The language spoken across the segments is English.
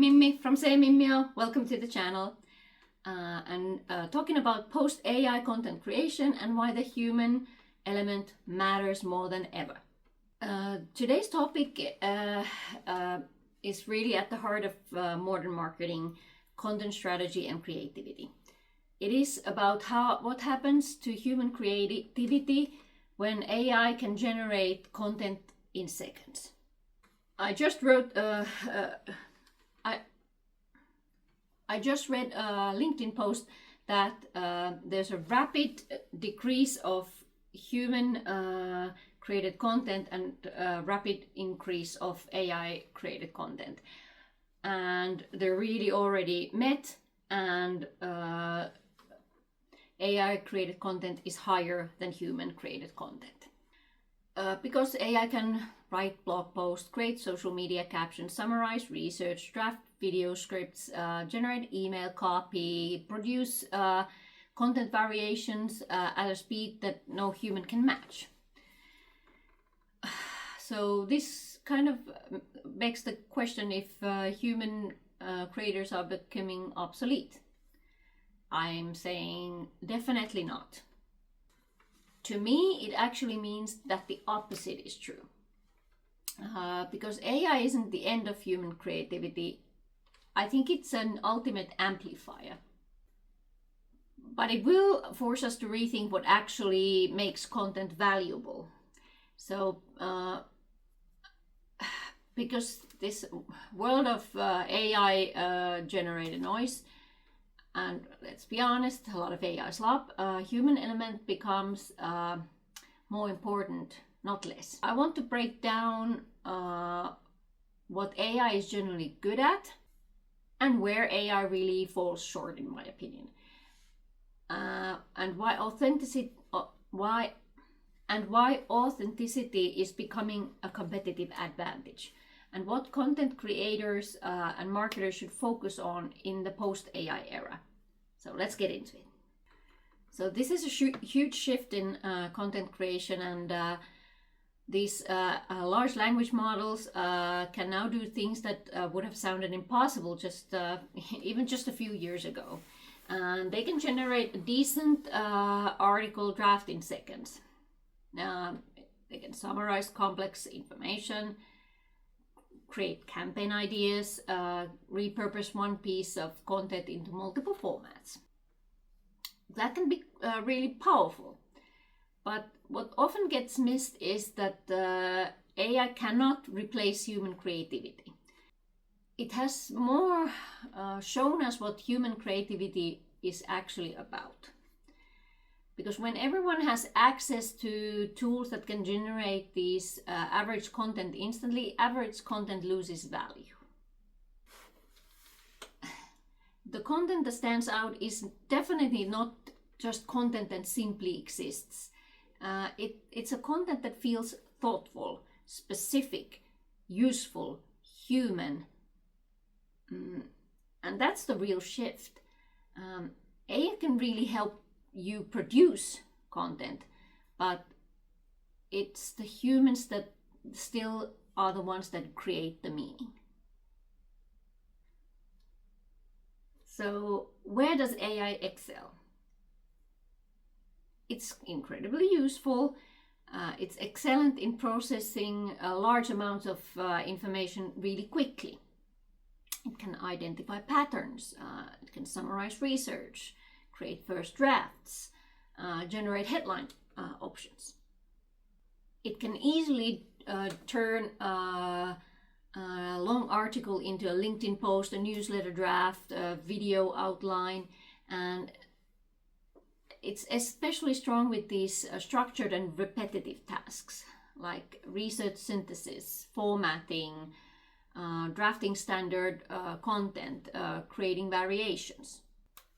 Mimmi from C-Mimmi-O. Welcome to the channel. Talking about post-AI content creation and why the human element matters more than ever. Today's topic is really at the heart of modern marketing, content strategy and creativity. It is about what happens to human creativity when AI can generate content in seconds. I just read a LinkedIn post that there's a rapid decrease of human created content and rapid increase of AI created content, and they're really already met, and AI created content is higher than human created content. Because AI can write blog posts, create social media captions, summarize research, draft video scripts, generate email copy, produce content variations at a speed that no human can match. So this kind of begs the question if human creators are becoming obsolete. I'm saying definitely not. To me, it actually means that the opposite is true. Because AI isn't the end of human creativity. I think it's an ultimate amplifier. But it will force us to rethink what actually makes content valuable. So, because this world of AI generated noise, and let's be honest, a lot of AI slop, human element becomes more important, not less. I want to break down what AI is generally good at and where AI really falls short, in my opinion. And why authenticity is becoming a competitive advantage, and what content creators and marketers should focus on in the post-AI era. So let's get into it. So this is a huge shift in content creation, and these large language models can now do things that would have sounded impossible even just a few years ago. And they can generate a decent article draft in seconds. They can summarize complex information, create campaign ideas, repurpose one piece of content into multiple formats. That can be really powerful. But what often gets missed is that AI cannot replace human creativity. It has more shown us what human creativity is actually about. Because when everyone has access to tools that can generate these average content instantly, average content loses value. The content that stands out is definitely not just content that simply exists. It's a content that feels thoughtful, specific, useful, human. And that's the real shift. AI can really help you produce content, but it's the humans that still are the ones that create the meaning. So where does AI excel? It's incredibly useful. It's excellent in processing large amounts of information really quickly. It can identify patterns. It can summarize research, create first drafts, generate headline options. It can easily turn a long article into a LinkedIn post, a newsletter draft, a video outline, and it's especially strong with these structured and repetitive tasks like research synthesis, formatting, drafting standard content, creating variations,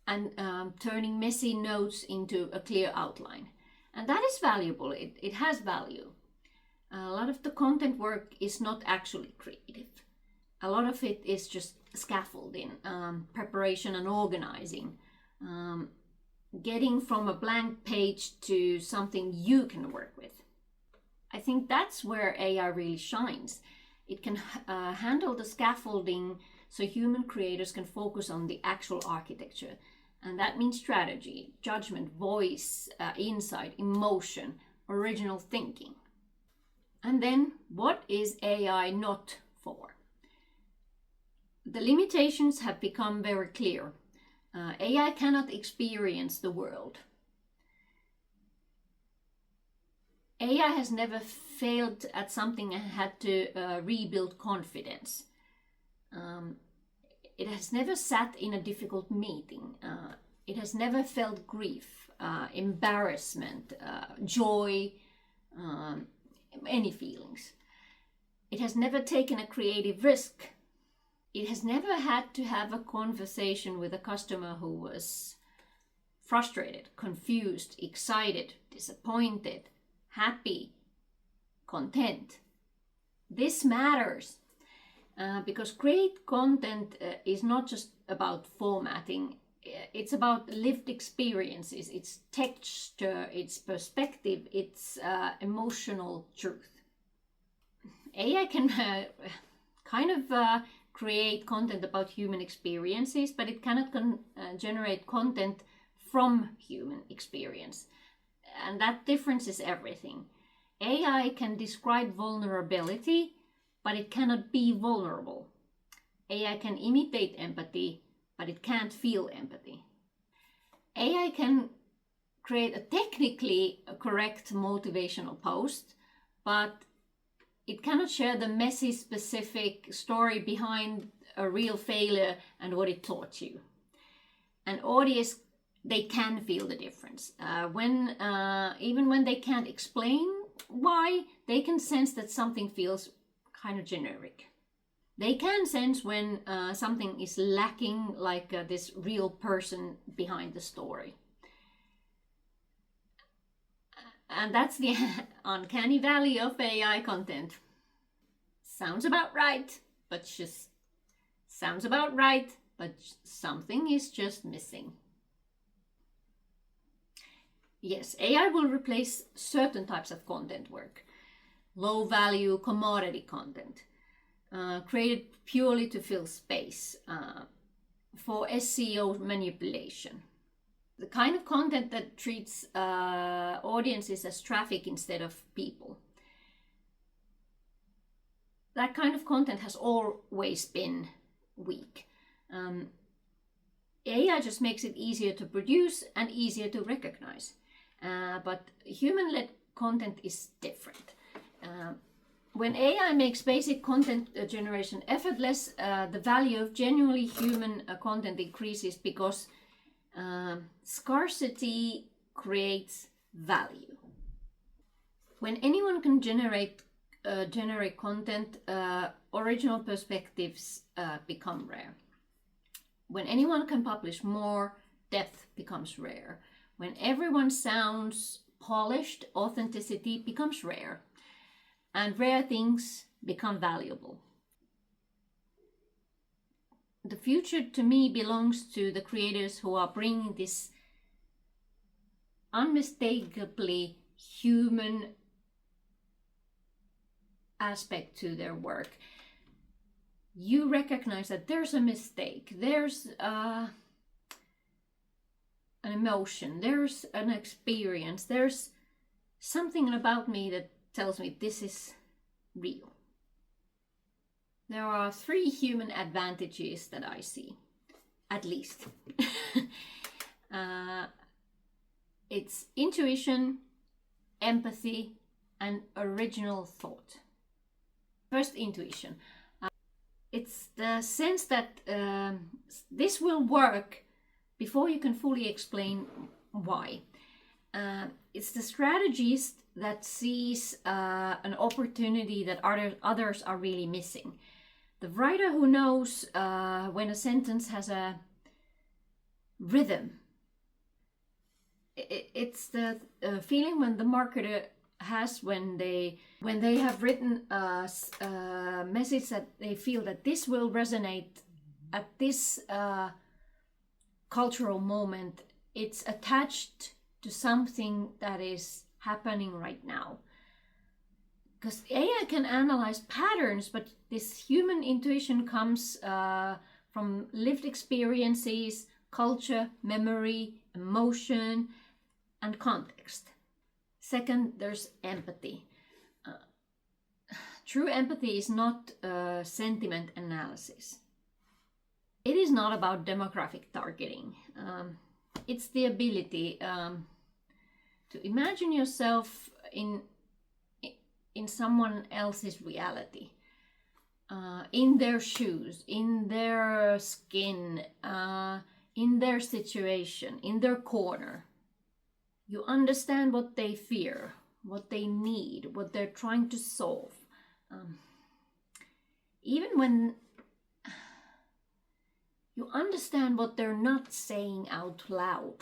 and turning messy notes into a clear outline. And that is valuable. It has value. A lot of the content work is not actually creative. A lot of it is just scaffolding, preparation and organizing, getting from a blank page to something you can work with. I think that's where AI really shines. It can handle the scaffolding so human creators can focus on the actual architecture. And that means strategy, judgment, voice, insight, emotion, original thinking. And then, what is AI not for? The limitations have become very clear. AI cannot experience the world. AI has never failed at something and had to rebuild confidence. It has never sat in a difficult meeting. It has never felt grief, embarrassment, joy, any feelings. It has never taken a creative risk. It has never had to have a conversation with a customer who was frustrated, confused, excited, disappointed, happy, content. This matters because great content is not just about formatting. It's about lived experiences, it's texture, it's perspective, it's emotional truth. AI can kind of create content about human experiences, but it cannot generate content from human experience. And that difference is everything. AI can describe vulnerability, but it cannot be vulnerable. AI can imitate empathy, but it can't feel empathy. AI can create a technically correct motivational post, but it cannot share the messy, specific story behind a real failure and what it taught you. An audience, they can feel the difference. Even when they can't explain why, they can sense that something feels kind of generic. They can sense when something is lacking, like this real person behind the story. And that's the uncanny valley of AI content. Sounds about right, but something is just missing. Yes, AI will replace certain types of content work. Low value commodity content, created purely to fill space, for SEO manipulation. The kind of content that treats audiences as traffic instead of people. That kind of content has always been weak. AI just makes it easier to produce and easier to recognize. But human-led content is different. When AI makes basic content generation effortless, the value of genuinely human content increases because scarcity creates value. When anyone can generate content, original perspectives become rare. When anyone can publish more, depth becomes rare. When everyone sounds polished, authenticity becomes rare. And rare things become valuable. The future to me belongs to the creators who are bringing this unmistakably human aspect to their work. You recognize that there's a mistake, there's an emotion, there's an experience, there's something about me that tells me this is real. There are 3 human advantages that I see, at least. It's intuition, empathy, and original thought. First, intuition. It's the sense that this will work before you can fully explain why. It's the strategist that sees an opportunity that others are really missing. The writer who knows when a sentence has a rhythm. It's the feeling when the marketer has when they have written a message that they feel that this will resonate at this cultural moment. It's attached to something that is happening right now. because AI can analyze patterns, but this human intuition comes from lived experiences, culture, memory, emotion, and context. Second, there's empathy. True empathy is not sentiment analysis. It is not about demographic targeting. It's the ability to imagine yourself in someone else's reality, in their shoes, in their skin, in their situation, in their corner. You understand what they fear, what they need, what they're trying to solve. Even when you understand what they're not saying out loud.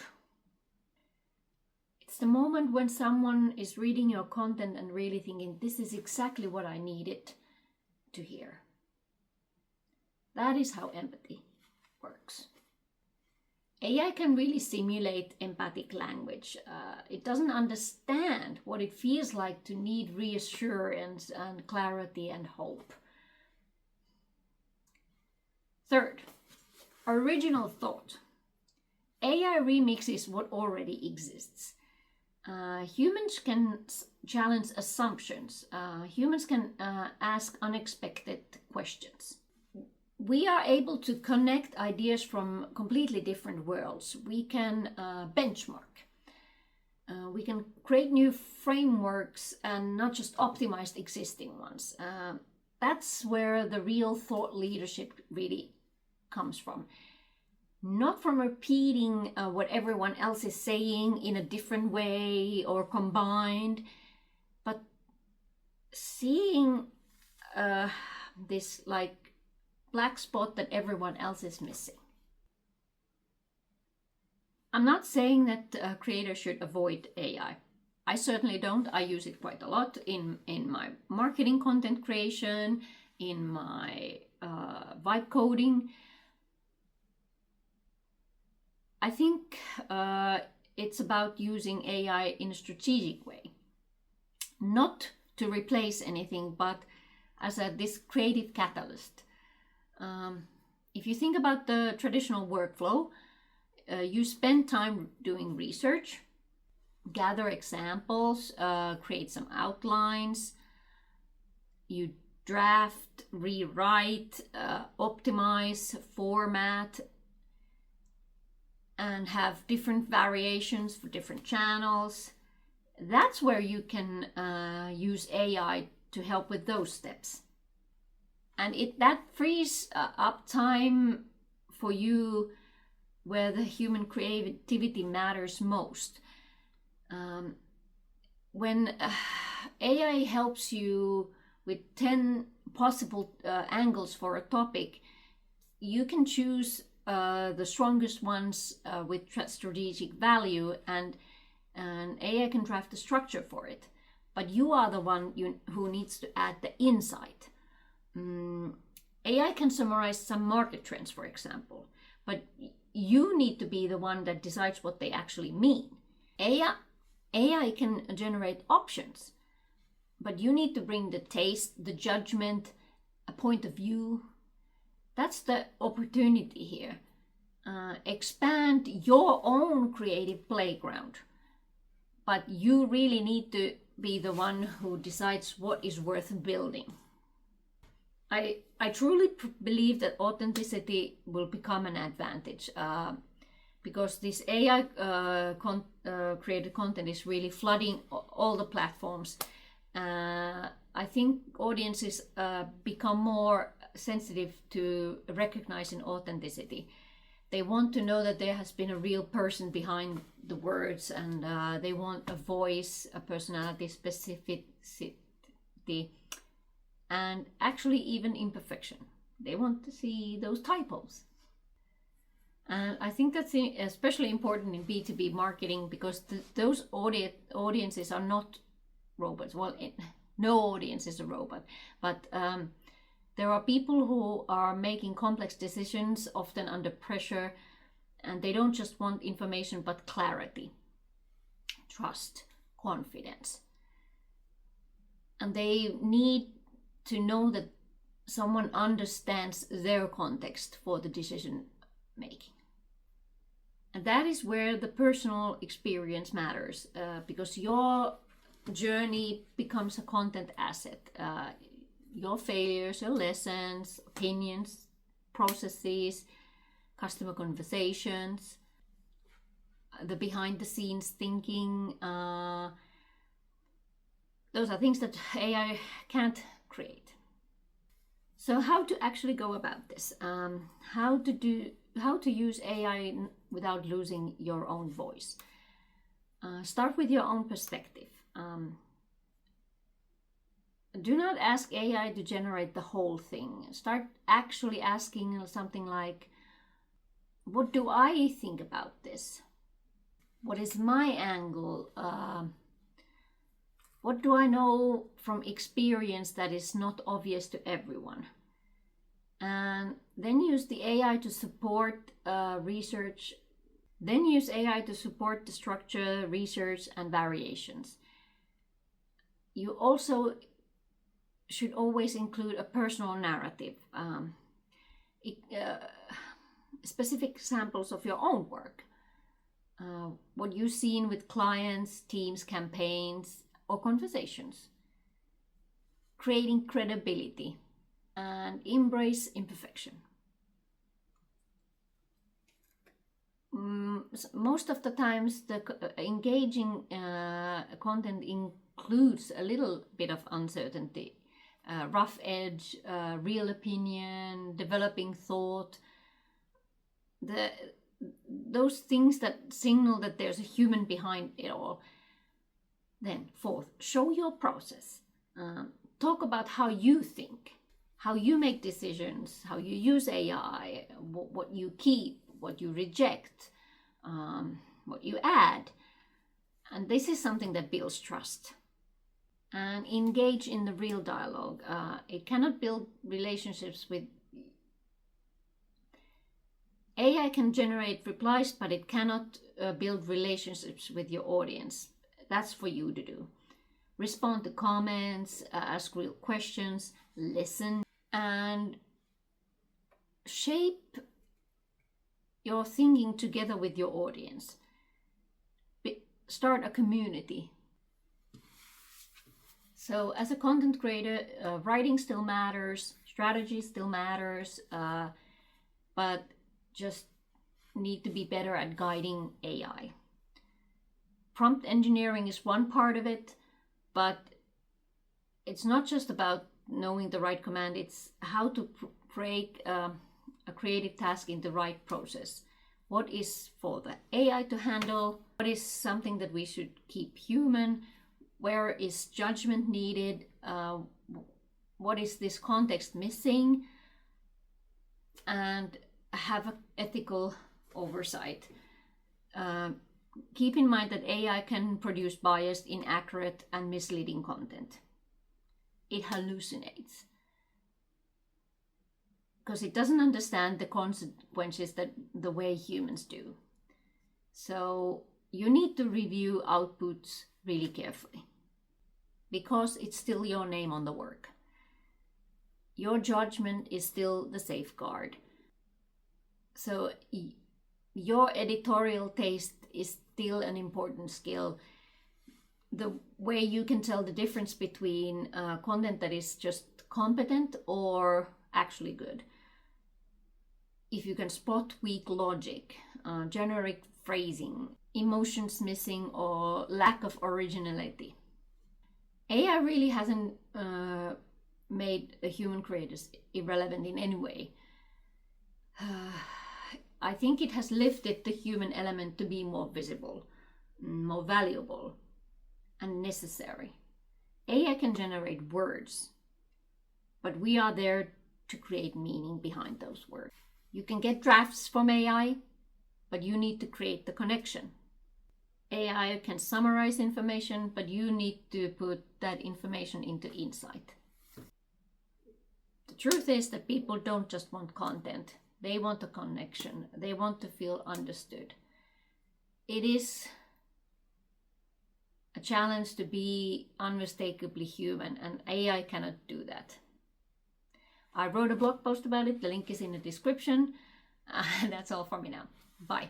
It's the moment when someone is reading your content and really thinking, this is exactly what I needed to hear. That is how empathy works. AI can really simulate empathic language. It doesn't understand what it feels like to need reassurance and clarity and hope. Third, original thought. AI remixes what already exists. Humans can challenge assumptions. Humans can ask unexpected questions. We are able to connect ideas from completely different worlds. We can benchmark. We can create new frameworks and not just optimize existing ones. That's where the real thought leadership really comes from. Not from repeating what everyone else is saying in a different way or combined, but seeing this like black spot that everyone else is missing. I'm not saying that creators should avoid AI. I certainly don't. I use it quite a lot in my marketing content creation, in my vibe coding. I think it's about using AI in a strategic way, not to replace anything, but as this creative catalyst. If you think about the traditional workflow, you spend time doing research, gather examples, create some outlines, you draft, rewrite, optimize, format, and have different variations for different channels. That's where you can use AI to help with those steps. And that frees up time for you where the human creativity matters most. When AI helps you with 10 possible angles for a topic, you can choose the strongest ones with strategic value, and AI can draft the structure for it. But you are the one who needs to add the insight. AI can summarize some market trends, for example, but you need to be the one that decides what they actually mean. AI can generate options, but you need to bring the taste, the judgment, a point of view. That's the opportunity here. Expand your own creative playground, but you really need to be the one who decides what is worth building. I truly believe that authenticity will become an advantage because this AI created content is really flooding all the platforms. I think audiences become more sensitive to recognizing authenticity. They want to know that there has been a real person behind the words, and they want a voice, a personality, specificity, and actually even imperfection. They want to see those typos. And I think that's especially important in B2B marketing because those audiences are not robots. Well, no audience is a robot, but there are people who are making complex decisions, often under pressure, and they don't just want information but clarity, trust, confidence. and they need to know that someone understands their context for the decision making. And that is where the personal experience matters, because your journey becomes a content asset. Your failures, your lessons, opinions, processes, customer conversations, the behind the scenes thinking, those are things that AI can't create. So how to actually go about this? How to use AI without losing your own voice? Start with your own perspective. Do not ask AI to generate the whole thing. Start actually asking something like, what do I think about this? What is my angle? What do I know from experience that is not obvious to everyone? And then use the AI to support research. Then use AI to support the structure, research, and variations. You also should always include a personal narrative, specific examples of your own work, what you've seen with clients, teams, campaigns, or conversations. Creating credibility and embrace imperfection. Most of the times, the engaging content includes a little bit of uncertainty, rough edge, real opinion, developing thought. Those things that signal that there's a human behind it all. Then, fourth, show your process. Talk about how you think, how you make decisions, how you use AI, what you keep, what you reject, what you add. And this is something that builds trust. And engage in the real dialogue. It cannot build relationships with... AI can generate replies, but it cannot build relationships with your audience. That's for you to do. Respond to comments, ask real questions, listen, and shape your thinking together with your audience. Start a community. So as a content creator, writing still matters, strategy still matters, but just need to be better at guiding AI. Prompt engineering is one part of it, but it's not just about knowing the right command, it's how to create a creative task in the right process. What is for the AI to handle? What is something that we should keep human? Where is judgment needed? What is this context missing? And have an ethical oversight. Keep in mind that AI can produce biased, inaccurate, and misleading content. It hallucinates because it doesn't understand the consequences that the way humans do. So you need to review outputs really carefully because it's still your name on the work. Your judgment is still the safeguard. So your editorial taste is still an important skill. The way you can tell the difference between content that is just competent or actually good. If you can spot weak logic, generic phrasing, emotions missing, or lack of originality. AI really hasn't made human creators irrelevant in any way. I think it has lifted the human element to be more visible, more valuable, and necessary. AI can generate words, but we are there to create meaning behind those words. You can get drafts from AI, but you need to create the connection. AI can summarize information, but you need to put that information into insight. The truth is that people don't just want content. They want a connection. They want to feel understood. It is a challenge to be unmistakably human, and AI cannot do that. I wrote a blog post about it. The link is in the description. That's all for me now. Bye.